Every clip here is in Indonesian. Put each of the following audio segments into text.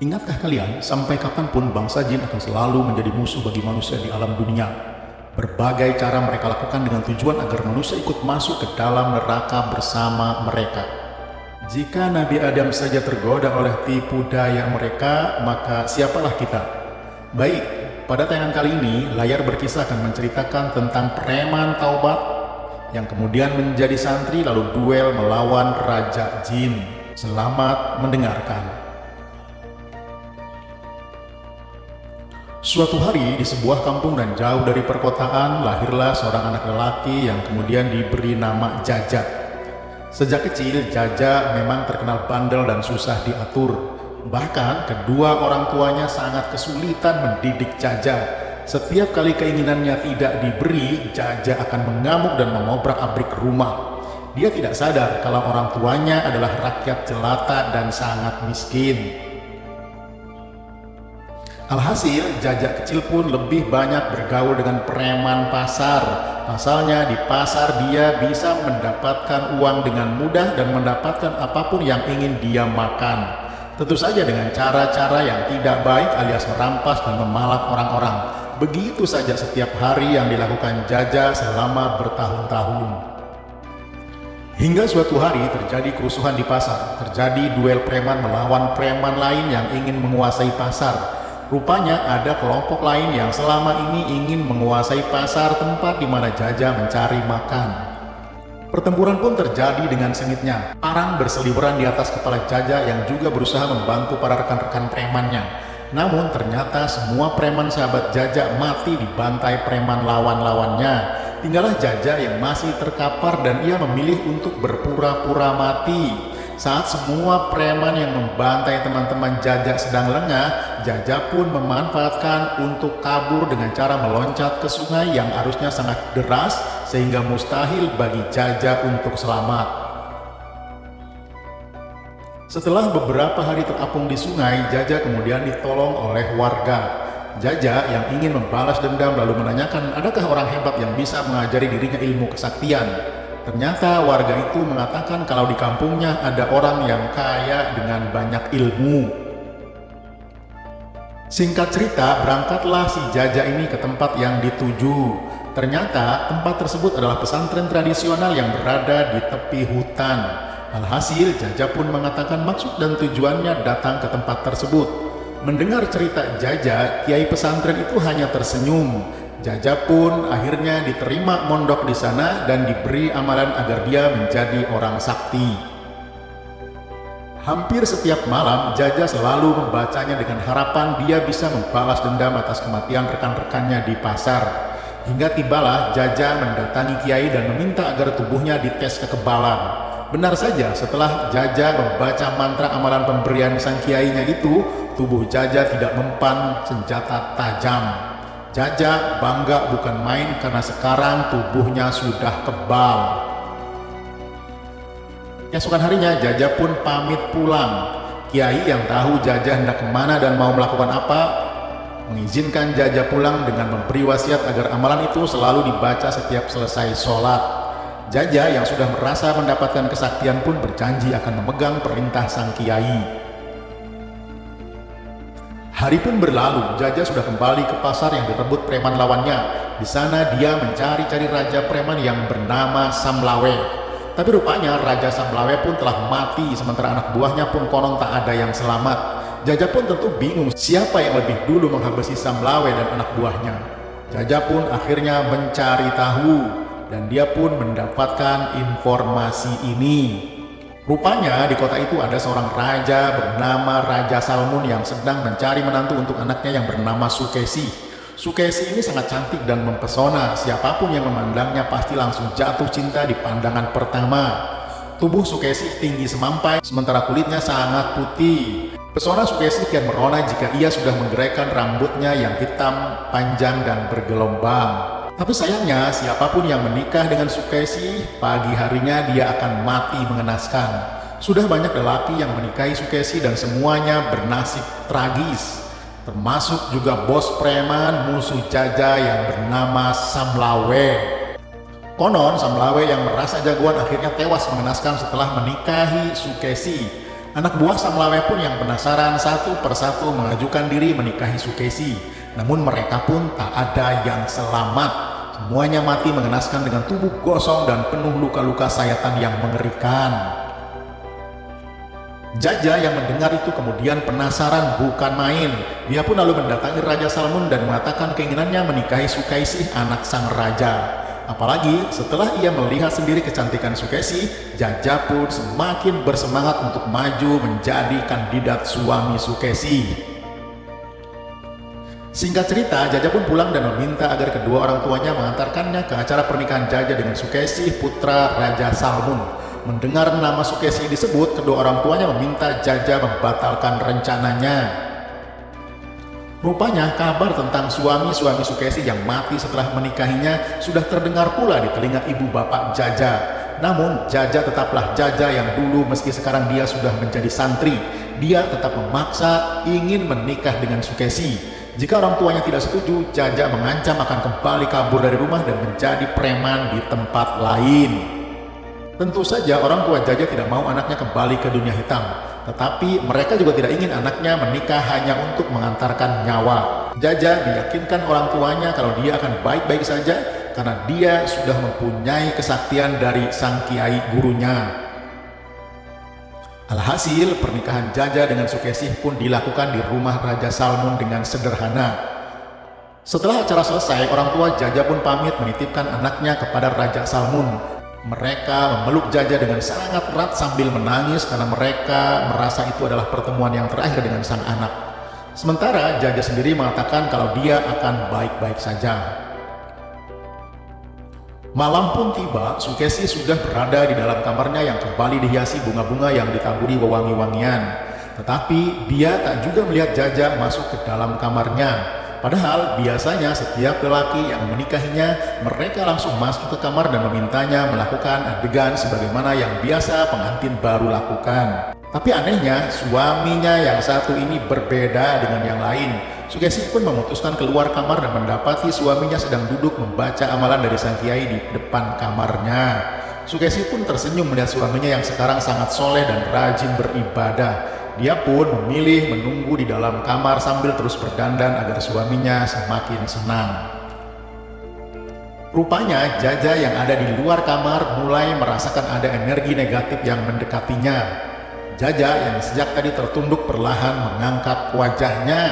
Ingatkah kalian, sampai kapanpun bangsa jin akan selalu menjadi musuh bagi manusia di alam dunia. Berbagai cara mereka lakukan dengan tujuan agar manusia ikut masuk ke dalam neraka bersama mereka. Jika Nabi Adam saja tergoda oleh tipu daya mereka, maka siapalah kita? Baik, pada tayangan kali ini, layar berkisah akan menceritakan tentang preman taubat yang kemudian menjadi santri lalu duel melawan Raja Jin. Selamat mendengarkan. Suatu hari di sebuah kampung dan jauh dari perkotaan, lahirlah seorang anak lelaki yang kemudian diberi nama Jaja. Sejak kecil, Jaja memang terkenal bandel dan susah diatur. Bahkan kedua orang tuanya sangat kesulitan mendidik Jaja. Setiap kali keinginannya tidak diberi, Jaja akan mengamuk dan mengobrak-abrik rumah. Dia tidak sadar kalau orang tuanya adalah rakyat jelata dan sangat miskin. Alhasil, Jaja kecil pun lebih banyak bergaul dengan preman pasar. Pasalnya di pasar dia bisa mendapatkan uang dengan mudah dan mendapatkan apapun yang ingin dia makan. Tentu saja dengan cara-cara yang tidak baik alias merampas dan memalak orang-orang. Begitu saja setiap hari yang dilakukan Jaja selama bertahun-tahun. Hingga suatu hari terjadi kerusuhan di pasar. Terjadi duel preman melawan preman lain yang ingin menguasai pasar. Rupanya ada kelompok lain yang selama ini ingin menguasai pasar tempat di mana Jaja mencari makan. Pertempuran pun terjadi dengan sengitnya. Parang berseliweran di atas kepala Jaja yang juga berusaha membantu para rekan-rekan premannya. Namun ternyata semua preman sahabat Jaja mati dibantai preman lawan-lawannya. Tinggallah Jaja yang masih terkapar dan ia memilih untuk berpura-pura mati. Saat semua preman yang membantai teman-teman Jaja sedang lengah, Jaja pun memanfaatkan untuk kabur dengan cara meloncat ke sungai yang arusnya sangat deras sehingga mustahil bagi Jaja untuk selamat. Setelah beberapa hari terapung di sungai, Jaja kemudian ditolong oleh warga. Jaja yang ingin membalas dendam lalu menanyakan adakah orang hebat yang bisa mengajari dirinya ilmu kesaktian. Ternyata warga itu mengatakan kalau di kampungnya ada orang yang kaya dengan banyak ilmu. Singkat cerita, berangkatlah si Jaja ini ke tempat yang dituju. Ternyata tempat tersebut adalah pesantren tradisional yang berada di tepi hutan. Alhasil, Jaja pun mengatakan maksud dan tujuannya datang ke tempat tersebut. Mendengar cerita Jaja, kiai pesantren itu hanya tersenyum. Jaja pun akhirnya diterima mondok di sana dan diberi amalan agar dia menjadi orang sakti. Hampir setiap malam, Jaja selalu membacanya dengan harapan dia bisa membalas dendam atas kematian rekan-rekannya di pasar. Hingga tibalah Jaja mendatangi kiai dan meminta agar tubuhnya dites kekebalan. Benar saja, setelah Jaja membaca mantra amalan pemberian sang kiainya itu, tubuh Jaja tidak mempan senjata tajam. Jaja bangga bukan main karena sekarang tubuhnya sudah kebal. Keesokan harinya Jaja pun pamit pulang. Kiai yang tahu Jaja hendak kemana dan mau melakukan apa, mengizinkan Jaja pulang dengan memberi wasiat agar amalan itu selalu dibaca setiap selesai sholat. Jaja yang sudah merasa mendapatkan kesaktian pun berjanji akan memegang perintah sang kiai. Hari pun berlalu, Jaja sudah kembali ke pasar yang direbut preman lawannya. Di sana dia mencari-cari raja preman yang bernama Samlawe. Tapi rupanya Raja Samlawe pun telah mati, sementara anak buahnya pun konon tak ada yang selamat. Jaja pun tentu bingung siapa yang lebih dulu menghabisi Samlawe dan anak buahnya. Jaja pun akhirnya mencari tahu dan dia pun mendapatkan informasi ini. Rupanya di kota itu ada seorang raja bernama Raja Salmun yang sedang mencari menantu untuk anaknya yang bernama Sukesi. Sukesi ini sangat cantik dan mempesona, siapapun yang memandangnya pasti langsung jatuh cinta di pandangan pertama. Tubuh Sukesi tinggi semampai, sementara kulitnya sangat putih. Pesona Sukesi kian merona jika ia sudah menggeraikan rambutnya yang hitam, panjang dan bergelombang. Tapi sayangnya, siapapun yang menikah dengan Sukesi, pagi harinya dia akan mati mengenaskan. Sudah banyak lelaki yang menikahi Sukesi dan semuanya bernasib tragis. Termasuk juga bos preman musuh Jaja yang bernama Samlawe. Konon Samlawe yang merasa jagoan akhirnya tewas mengenaskan setelah menikahi Sukesi. Anak buah Samlawe pun yang penasaran satu persatu mengajukan diri menikahi Sukesi. Namun mereka pun tak ada yang selamat. Semuanya mati mengenaskan dengan tubuh gosong dan penuh luka-luka sayatan yang mengerikan. Jaja yang mendengar itu kemudian penasaran bukan main. Dia pun lalu mendatangi Raja Salmun dan mengatakan keinginannya menikahi Sukesi, anak sang raja. Apalagi setelah ia melihat sendiri kecantikan Sukesi, Jaja pun semakin bersemangat untuk maju menjadi kandidat suami Sukesi. Singkat cerita, Jaja pun pulang dan meminta agar kedua orang tuanya mengantarkannya ke acara pernikahan Jaja dengan Sukesi, putra Raja Salmun. Mendengar nama Sukesi disebut, kedua orang tuanya meminta Jaja membatalkan rencananya. Rupanya kabar tentang suami-suami Sukesi yang mati setelah menikahinya sudah terdengar pula di telinga ibu bapak Jaja. Namun Jaja tetaplah Jaja yang dulu meski sekarang dia sudah menjadi santri. Dia tetap memaksa ingin menikah dengan Sukesi. Jika orang tuanya tidak setuju, Jaja mengancam akan kembali kabur dari rumah dan menjadi preman di tempat lain. Tentu saja orang tua Jaja tidak mau anaknya kembali ke dunia hitam. Tetapi mereka juga tidak ingin anaknya menikah hanya untuk mengantarkan nyawa. Jaja meyakinkan orang tuanya kalau dia akan baik-baik saja karena dia sudah mempunyai kesaktian dari sang kiai gurunya. Alhasil pernikahan Jaja dengan Sukesi pun dilakukan di rumah Raja Salmun dengan sederhana. Setelah acara selesai, orang tua Jaja pun pamit menitipkan anaknya kepada Raja Salmun. Mereka memeluk Jaja dengan sangat erat sambil menangis karena mereka merasa itu adalah pertemuan yang terakhir dengan sang anak. Sementara Jaja sendiri mengatakan kalau dia akan baik-baik saja. Malam pun tiba, Sukesi sudah berada di dalam kamarnya yang kembali dihiasi bunga-bunga yang ditaburi wewangi-wangian. Tetapi dia tak juga melihat Jaja masuk ke dalam kamarnya. Padahal biasanya setiap lelaki yang menikahinya, mereka langsung masuk ke kamar dan memintanya melakukan adegan sebagaimana yang biasa pengantin baru lakukan. Tapi anehnya, suaminya yang satu ini berbeda dengan yang lain. Sukesi pun memutuskan keluar kamar dan mendapati suaminya sedang duduk membaca amalan dari sang kiai di depan kamarnya. Sukesi pun tersenyum melihat suaminya yang sekarang sangat soleh dan rajin beribadah. Dia pun memilih menunggu di dalam kamar sambil terus berdandan agar suaminya semakin senang. Rupanya Jaja yang ada di luar kamar mulai merasakan ada energi negatif yang mendekatinya. Jaja yang sejak tadi tertunduk perlahan mengangkat wajahnya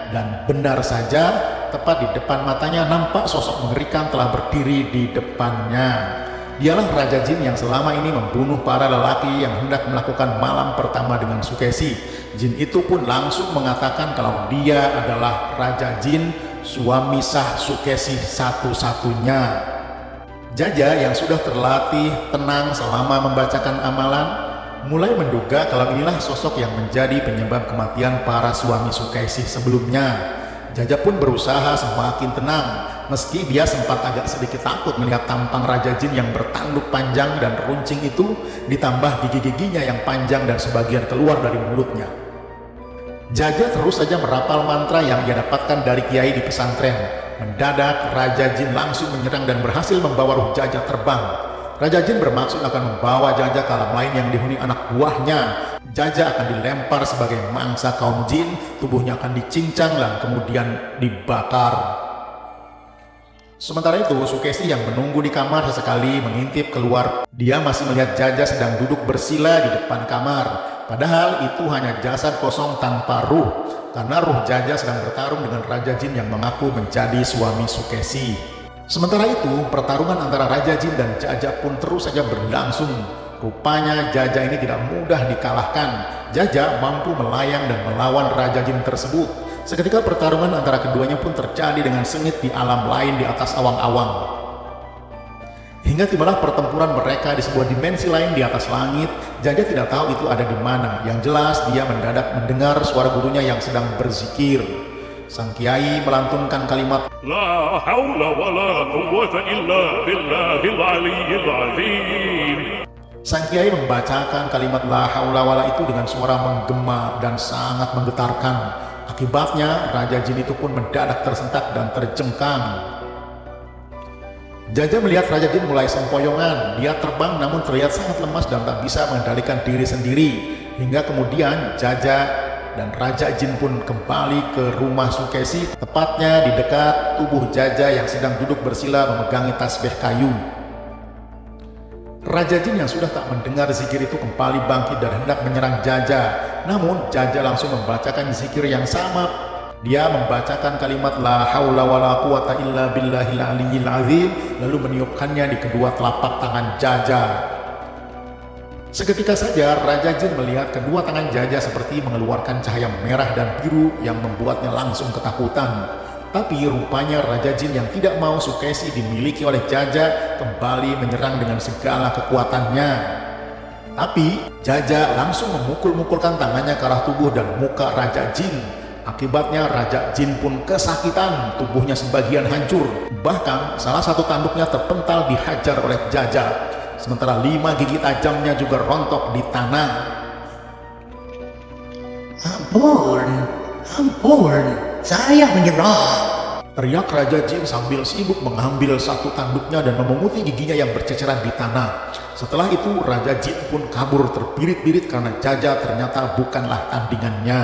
dan benar saja tepat di depan matanya nampak sosok mengerikan telah berdiri di depannya. Dialah Raja Jin yang selama ini membunuh para lelaki yang hendak melakukan malam pertama dengan Sukesi. Jin itu pun langsung mengatakan kalau dia adalah Raja Jin, suami sah Sukesi satu-satunya. Jaja yang sudah terlatih tenang selama membacakan amalan, mulai menduga kalau inilah sosok yang menjadi penyebab kematian para suami Sukesi sebelumnya. Jaja pun berusaha semakin tenang, meski dia sempat agak sedikit takut melihat tampang Raja Jin yang bertanduk panjang dan runcing itu, ditambah gigi-giginya yang panjang dan sebagian keluar dari mulutnya. Jaja terus saja merapal mantra yang ia dapatkan dari kiai di pesantren. Mendadak Raja Jin langsung menyerang dan berhasil membawa ruh Jaja terbang. Raja Jin bermaksud akan membawa Jaja ke alam lain yang dihuni anak buahnya. Jaja akan dilempar sebagai mangsa kaum jin, tubuhnya akan dicincang dan kemudian dibakar. Sementara itu, Sukesi yang menunggu di kamar sesekali mengintip keluar. Dia masih melihat Jaja sedang duduk bersila di depan kamar. Padahal itu hanya jasad kosong tanpa ruh, karena ruh Jaja sedang bertarung dengan Raja Jin yang mengaku menjadi suami Sukesi. Sementara itu, pertarungan antara Raja Jin dan Jaja pun terus saja berlangsung. Rupanya Jaja ini tidak mudah dikalahkan. Jaja mampu melayang dan melawan Raja Jin tersebut. Seketika pertarungan antara keduanya pun terjadi dengan sengit di alam lain di atas awang-awang. Hingga tibalah pertempuran mereka di sebuah dimensi lain di atas langit. Jaja tidak tahu itu ada di mana. Yang jelas dia mendadak mendengar suara gurunya yang sedang berzikir. Sang kiai melantunkan kalimat La haula wa la quwwata illa billahil aliyyil azim. Sang kiai membacakan kalimat la haula wala itu dengan suara menggema dan sangat menggetarkan. Akibatnya Raja Jin itu pun mendadak tersentak dan terjengkang. Jaja melihat Raja Jin mulai sempoyongan. Dia terbang namun terlihat sangat lemas dan tak bisa mengendalikan diri sendiri. Hingga kemudian Jaja dan Raja Jin pun kembali ke rumah Sukesi, tepatnya di dekat tubuh Jaja yang sedang duduk bersila memegangi tasbih kayu. Raja Jin yang sudah tak mendengar zikir itu kembali bangkit dan hendak menyerang Jaja. Namun Jaja langsung membacakan zikir yang sama. Dia membacakan kalimat la haula wala quwata illa billahil aliyyil azim, lalu meniupkannya di kedua telapak tangan Jaja. Seketika saja Raja Jin melihat kedua tangan Jaja seperti mengeluarkan cahaya merah dan biru yang membuatnya langsung ketakutan. Tapi rupanya Raja Jin yang tidak mau Sukesi dimiliki oleh Jaja kembali menyerang dengan segala kekuatannya. Tapi Jaja langsung memukul-mukulkan tangannya ke arah tubuh dan muka Raja Jin. Akibatnya Raja Jin pun kesakitan, tubuhnya sebagian hancur. Bahkan salah satu tanduknya terpental dihajar oleh Jaja. Sementara 5 gigi tajamnya juga rontok di tanah. Ampun, saya menyerah. Teriak Raja Jin sambil sibuk mengambil satu tanduknya dan memunguti giginya yang berceceran di tanah. Setelah itu Raja Jin pun kabur terbirit-birit karena Jaja ternyata bukanlah tandingannya.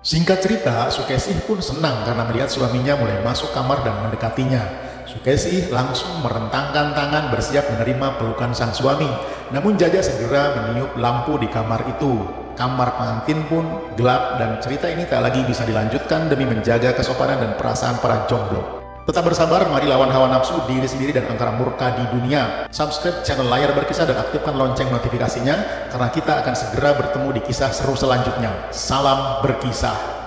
Singkat cerita, Sukesi pun senang karena melihat suaminya mulai masuk kamar dan mendekatinya. Sukesi langsung merentangkan tangan bersiap menerima pelukan sang suami. Namun Jaja segera meniup lampu di kamar itu. Kamar pengantin pun gelap dan cerita ini tak lagi bisa dilanjutkan demi menjaga kesopanan dan perasaan para jomblo. Tetap bersabar, mari lawan hawa nafsu, diri sendiri dan angkara murka di dunia. Subscribe channel Layar Berkisah dan aktifkan lonceng notifikasinya karena kita akan segera bertemu di kisah seru selanjutnya. Salam berkisah.